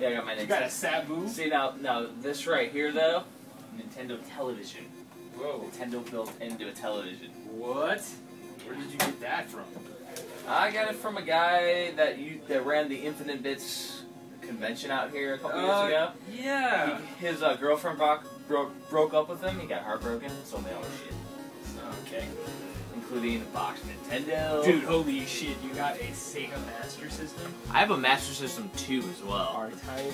Yeah, I got my Nintendo. You got a Sabu? See now this right here though, Nintendo television. Whoa. Nintendo built into a television. What? Where did you get that from? I got it from a guy that ran the Infinite Bits convention out here a couple years ago. Yeah. His girlfriend broke up with him. He got heartbroken. Sold me all his shit. Okay. Including a box Nintendo. Dude, holy shit! You got a Sega Master System? I have a Master System 2 as well. R-Type.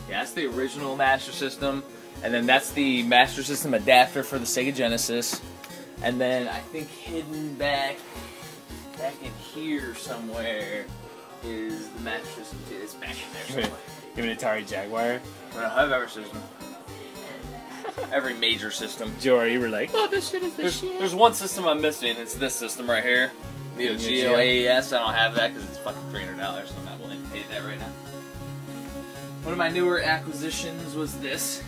Yeah, that's the original Master System, and then that's the Master System adapter for the Sega Genesis, and then I think hidden back in here somewhere is the Master System 2. It's back in there somewhere. You have an Atari Jaguar? I have every system. Every major system. Joe, you were like, oh, this shit is the shit. There's one system I'm missing. It's this system right here. Neo Geo AES. I don't have that because it's fucking $300, so I'm not willing to pay that right now. One of my newer acquisitions was this.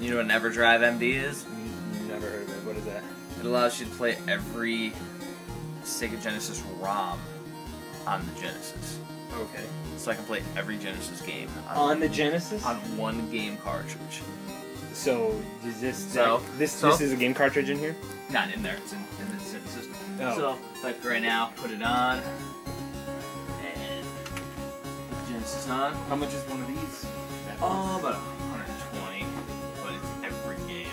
You know what an EverDrive MD is? Never heard of it. What is that? It allows you to play every Sega Genesis ROM on the Genesis. Okay. So I can play every Genesis game On the Genesis? on one game cartridge. So, is this... So- this so- is a game cartridge in here? Not in there. It's in the system. Oh. So, like right now, put it on, and put the Genesis on. How much is one of these? Oh, about 120, but it's every game.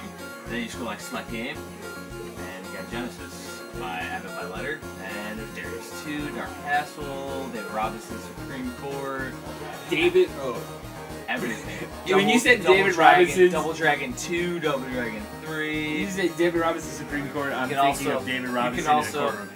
Then you just go like select game, and you got Genesis. I have it by letter, and there's Darius 2, Dark Castle, David Robinson's Supreme Court, David... everything. When you said David Dragon, Robinson's... Double Dragon 2, Double Dragon 3. You said David Robinson's Supreme Court, I'm thinking of David Robinson in a courtroom.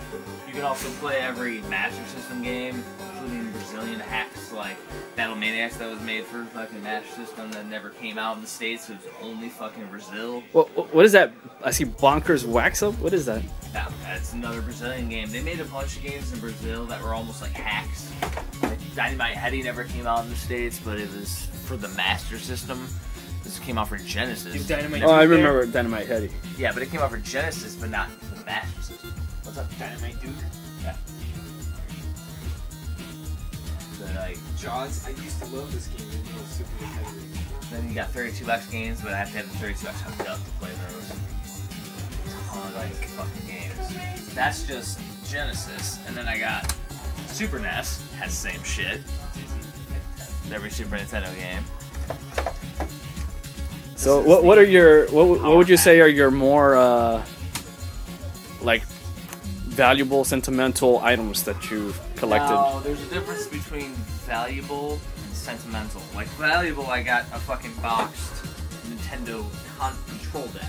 You can also play every Master System game, including Brazilian hacks like Battle Maniacs that was made for fucking Master System that never came out in the States. It was only fucking Brazil. What is that? I see Bonkers Wax Up. What is that? No, that's another Brazilian game. They made a bunch of games in Brazil that were almost like hacks. Like Dynamite Headdy never came out in the States, but it was for the Master System. This came out for Genesis. Oh, I remember Dynamite Headdy. Yeah, but it came out for Genesis, but not for the Master System. What's up, Dynamite Dude? Yeah. Then, like, Jaws, I used to love this game. It was super heavy. then you got 32X games, but I have to have the 32X hooked up to play those. Ton of fucking games. That's just Genesis, and then I got Super NES. Has the same shit. Every Super Nintendo game. So what are your what would you say are your more like valuable sentimental items that you've collected? Now, there's a difference between valuable and sentimental. Like valuable, I got a fucking boxed Nintendo control deck.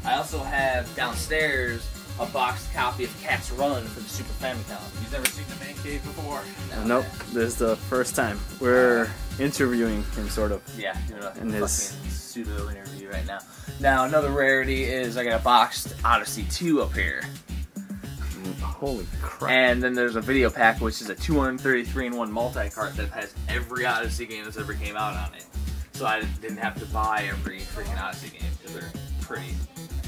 I also have downstairs a boxed copy of Cat's Run for the Super Famicom. You've never seen the man cave before? No, Nope, this is the first time. We're interviewing him, sort of. Yeah, doing a In his- fucking pseudo interview right now. Now, another rarity is I got a boxed Odyssey 2 up here. Holy crap. And then there's a video pack, which is a 233-in-1 multi-cart that has every Odyssey game that's ever came out on it. So I didn't have to buy every freaking Odyssey game, because they're pretty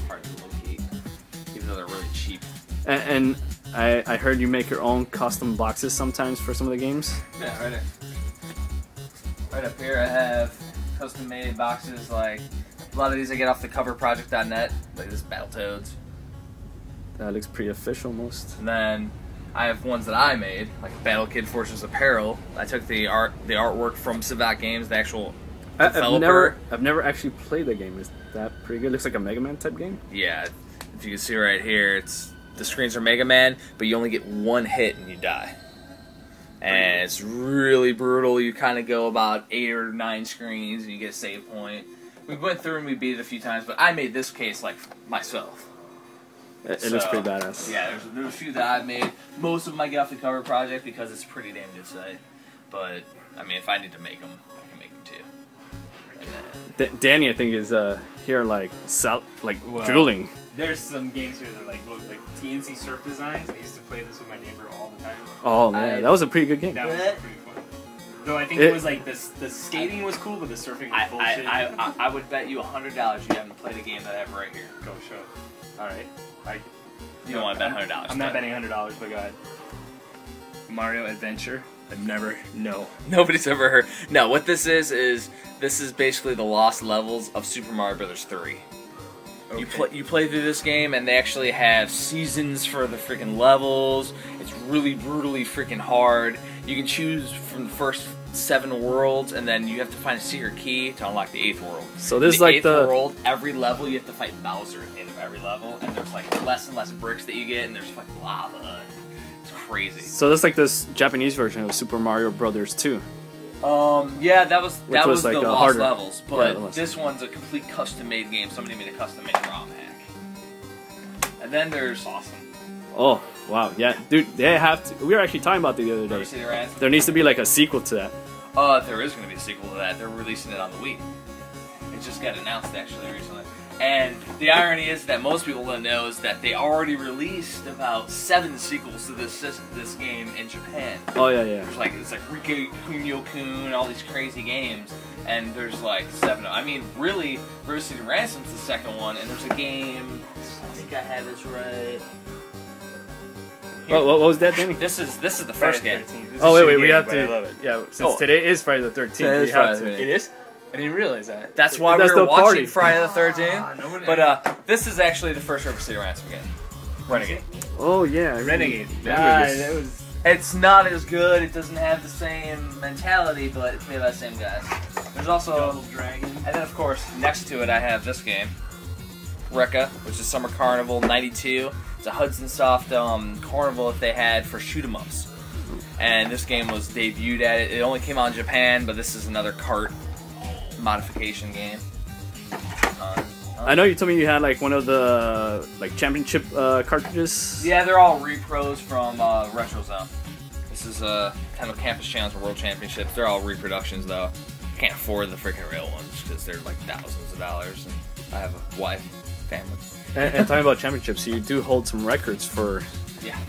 hard to locate, even though they're really cheap. And I heard you make your own custom boxes sometimes for some of the games. Yeah, right there. Right up here I have custom-made boxes, like a lot of these I get off the coverproject.net, like this Battletoads. That looks pretty official, most. And then I have ones that I made, like Battle Kid Forces Apparel. I took the artwork from Civat Games, the actual developer. I've never actually played the game. Is that pretty good? Looks like a Mega Man type game. Yeah, if you can see right here, the screens are Mega Man, but you only get one hit and you die. And it's really brutal. You kind of go about 8 or 9 screens and you get a save point. We went through and we beat it a few times, but I made this case like myself. It looks pretty badass. Yeah, there's a few that I've made. Most of them I get off the cover project because it's a pretty damn good site. But I mean, if I need to make them, I can make them too. Danny, I think, is here drooling. There's some games here that look like TNC Surf Designs. I used to play this with my neighbor all the time. Oh man, that was a pretty good game. That was pretty fun. Though I think it was like the skating was cool, but the surfing was bullshit. I would bet you $100 you haven't played a game that I have right here. Go show. All right. You don't want to bet $100. I'm not betting $100, but go ahead. Mario Adventure. I've never. No. Nobody's ever heard. No, what this is this is basically the lost levels of Super Mario Brothers 3. Okay. You play through this game, and they actually have seasons for the freaking levels. It's really brutally freaking hard. You can choose from the first 7 worlds, and then you have to find a secret key to unlock the 8th world. So this is the like 8th world, every level you have to fight Bowser at the end of every level, and there's like less and less bricks that you get, and there's like lava. It's crazy. So that's like this Japanese version of Super Mario Brothers 2. Yeah, that was like the lost harder levels, but yeah, this one's a complete custom-made game. Somebody made a custom-made ROM hack. And then there's awesome. Oh wow, yeah, dude, they have to. We were actually talking about the other day. There needs to be like a sequel to that. There is going to be a sequel to that. They're releasing it on the Wii. It just got announced actually recently. And the irony is that most people don't know is that they already released about 7 sequels to this game in Japan. Oh yeah, yeah. There's like it's like Rike Kunio-kun, all these crazy games, and there's like 7. I mean, really, River City Ransom's the second one, and there's a game. I think I had this right. What was that, Danny? This is the first game. Oh wait, we have to. I love it. Yeah, since today is Friday the 13th, we have to. It is. I didn't realize that. That's why we were watching party. Friday the 13th. But this is actually the first River City Ransom game. Renegade. Oh yeah, Renegade. That was. It's not as good. It doesn't have the same mentality, but it's made by the same guys. There's also Double Dragon. And then of course next to it I have this game, Rekka, which is Summer Carnival '92. It's a Hudson Soft carnival that they had for shoot 'em ups. And this game was debuted at it. It only came out in Japan, but this is another kart modification game. I know you told me you had like one of the like championship cartridges. Yeah, they're all repros from Retro Zone. This is kind of Campus Challenge World Championships. They're all reproductions though. Can't afford the freaking real ones because they're like thousands of dollars. And I have a wife, family. And talking about championships, you do hold some records for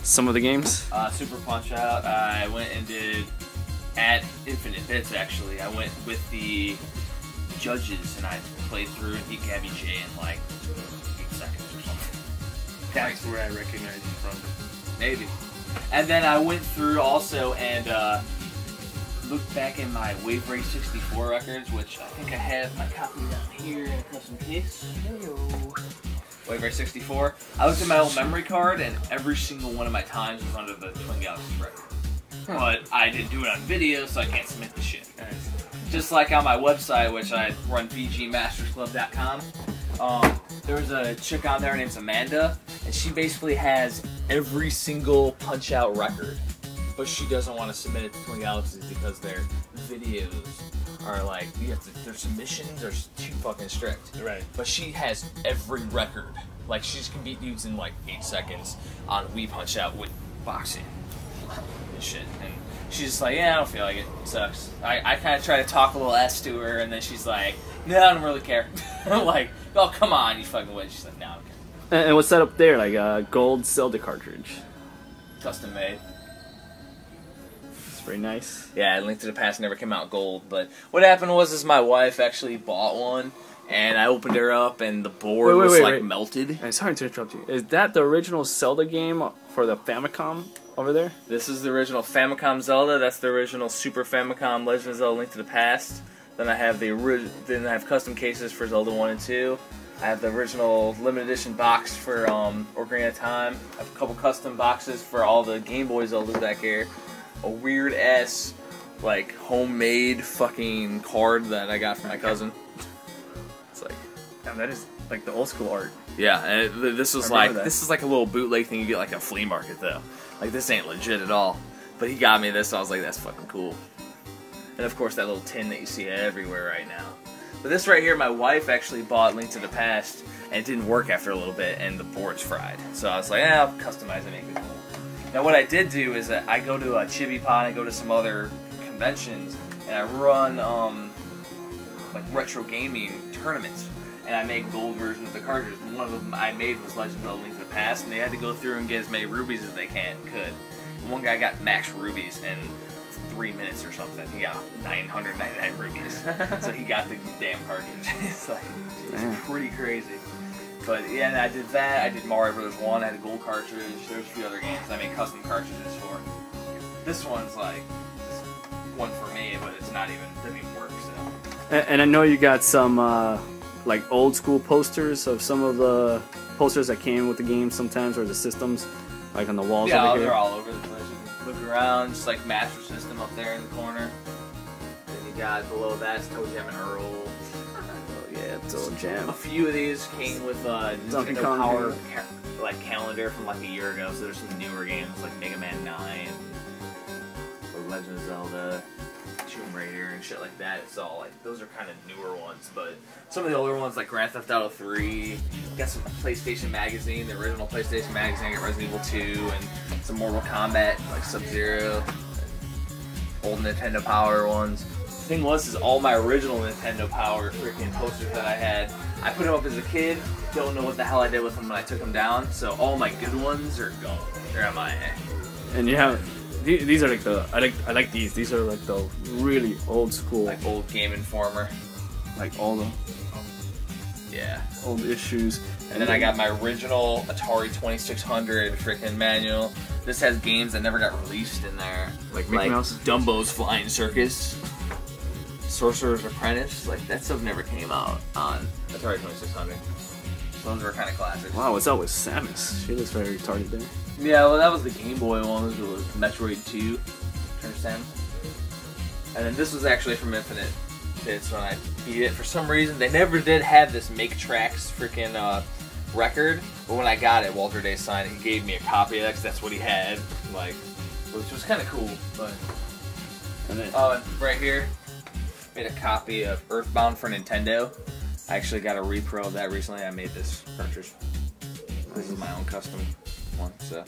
some of the games. Super Punch Out. I went and did at Infinite Bits actually. I went with the judges and I played through and beat Gabby J in like 8 seconds or something. That's where I recognize you from. Maybe. And then I went through also and looked back in my Wave Race 64 records, which I think I have my copy down here in a custom case. Hello. Wave Race 64. I looked at my old memory card and every single one of my times was under the Twin Galaxies record. But I didn't do it on video, so I can't submit the shit. Just like on my website, which I run vgMastersClub.com, there's a chick on there named Amanda, and she basically has every single Punch-Out record, but she doesn't want to submit it to Twin Galaxies because their videos are like, their submissions are too fucking strict. Right. But she has every record. Like, she can beat dudes in like 8 seconds on Wii Punch-Out with boxing and shit. And she's just like, yeah, I don't feel like it. It sucks. I kind of try to talk a little S to her, and then she's like, no, I don't really care. I'm like, oh, come on, you fucking would. She's like, no, I don't care. And what's that up there? Like a gold Zelda cartridge. Custom made. It's very nice. Yeah, Link to the Past never came out gold, but what happened was my wife actually bought one, and I opened her up, and the board was melted. I'm sorry to interrupt you. Is that the original Zelda game for the Famicom over there? This is the original Famicom Zelda. That's the original Super Famicom Legend of Zelda: Link to the Past. Then I have then I have custom cases for Zelda 1 and 2. I have the original limited edition box for Ocarina of Time. I have a couple custom boxes for all the Game Boy Zeldas back here. A weird ass like homemade fucking card that I got from my cousin. It's like, damn, that is like the old school art. Yeah, and this is like a little bootleg thing you get like at a flea market though. Like this ain't legit at all. But he got me this, so I was like, that's fucking cool. And of course that little tin that you see everywhere right now. But this right here, my wife actually bought Link to the Past, and it didn't work after a little bit, and the board's fried. So I was like, I'll customize it, make it cool. Now what I did do is that I go to a Chibi Pod, I go to some other conventions, and I run like retro gaming tournaments, and I make gold versions of the cartridges. One of them I made was Legend of Zelda: Link to the Past, and they had to go through and get as many rubies as they could. And one guy got max rubies in 3 minutes or something. He got 999 rubies, so he got the damn cartridge. It's like, it's pretty crazy. But yeah, and I did that. I did Mario Brothers 1. I had a gold cartridge. There's a few other games I made custom cartridges for. This one's like, this one for me, but it's not even doesn't even work. So. And I know you got some like old school posters of some of the posters that came with the game sometimes, or the systems, like on the walls. Yeah, over here. they're all over the place. You can look around, just like Master System up there in the corner. Then you got below that, it's Toe Jam and Earl. Oh yeah, Toe Jam. A few of these came with Donkey Nintendo Kong Power like calendar from like a year ago. So there's some newer games like Mega Man 9, The Legend of Zelda, Tomb Raider, and shit like that. It's all like those are kind of newer ones, but some of the older ones like Grand Theft Auto 3. Got some PlayStation Magazine, the original PlayStation Magazine. I got Resident Evil 2 and some Mortal Kombat like Sub-Zero. Old Nintendo Power ones. The thing was, is all my original Nintendo Power freaking posters that I had, I put them up as a kid. Don't know what the hell I did with them when I took them down. So all my good ones are gone. They're MIA. And you have these are like the I like these. These are like the really old school, Like old Game Informer. like all the Yeah. old issues. And then I got my original Atari 2600 freaking manual. This has games that never got released in there. Like Mickey Mouse? Dumbo's Flying Circus, Sorcerer's Apprentice. Like, that stuff never came out on Atari 2600. Those were kind of classics. Wow, what's up with Samus? She looks very retarded there. Yeah, well, that was the Game Boy ones. It was Metroid 2. Understand? And then this was actually from Infinite Bits when I beat it. For some reason, they never did have this Make Tracks freaking record. But when I got it, Walter Day signed it. He gave me a copy of that 'cause that's what he had. Like, which was kind of cool. But And then, and right here, made a copy of Earthbound for Nintendo. I actually got a repro of that recently. I made this cartridge. This is my own custom one, so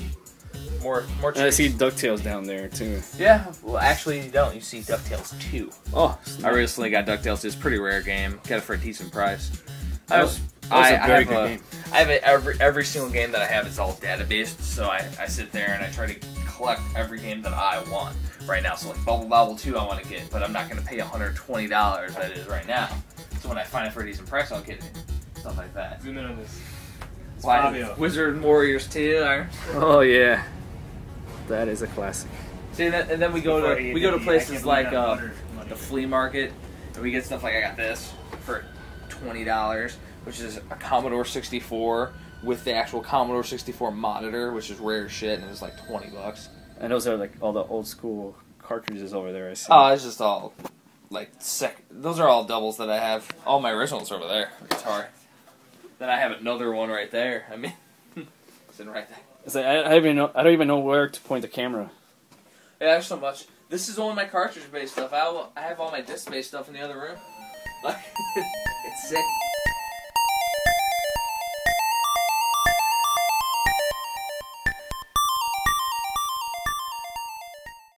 more I tricks. see DuckTales down there too. Yeah, well, actually, you don't. You see DuckTales 2. Oh, I recently got DuckTales 2. It's a pretty rare game. Got it for a decent price. That was a very good game. I have every single game that I have is all databased, so I sit there and I try to collect every game that I want right now. So like Bubble Bobble 2 I want to get, but I'm not going to pay $120 that it is right now. So when I find it for a decent price, I'll get it. Stuff like that. Zoom in on this. It's Why, Fabio. Wizard and Warriors 2. Oh yeah, that is a classic. See, and then we go Before to he we did go to the- I places can't like believe that butter the flea market, and we get stuff like I got this for $20, which is a Commodore 64 with the actual Commodore 64 monitor, which is rare as shit, and it's like $20. And those are like all the old school cartridges over there. I see. Oh, it's just all like those are all doubles that I have. All my originals are over there. Guitar. Then I have another one right there. I mean, sitting right there. It's like, I don't even know where to point the camera. Yeah, there's so much. This is only my cartridge-based stuff. I have all my disc-based stuff in the other room. Like, it's sick.